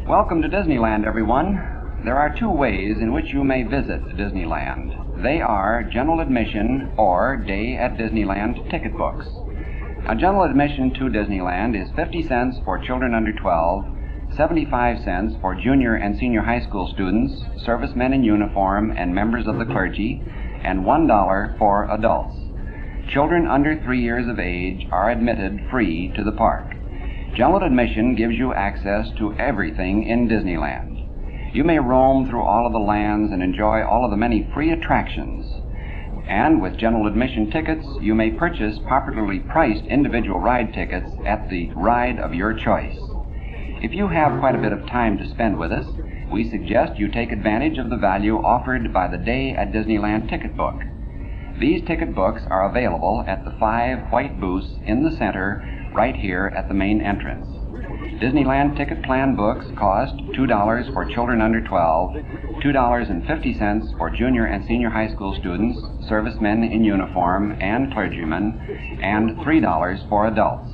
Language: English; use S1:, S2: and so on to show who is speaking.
S1: Welcome to Disneyland, everyone. There are two ways in which you may visit Disneyland. They are general admission or Day at Disneyland ticket books. Now, general admission to Disneyland is 50 cents for children under 12, 75 cents for junior and senior high school students, servicemen in uniform, and members of the clergy, and $1 for adults. Children under 3 years of age are admitted free to the park. General admission gives you access to everything in Disneyland. You may roam through all of the lands and enjoy all of the many free attractions. And with general admission tickets, you may purchase popularly priced individual ride tickets at the ride of your choice. If you have quite a bit of time to spend with us, we suggest you take advantage of the value offered by the Day at Disneyland ticket book. These ticket books are available at the 5 white booths in the center right here at the main entrance. Disneyland ticket plan books cost $2 for children under 12, $2.50 for junior and senior high school students, servicemen in uniform, and clergymen, and $3 for adults.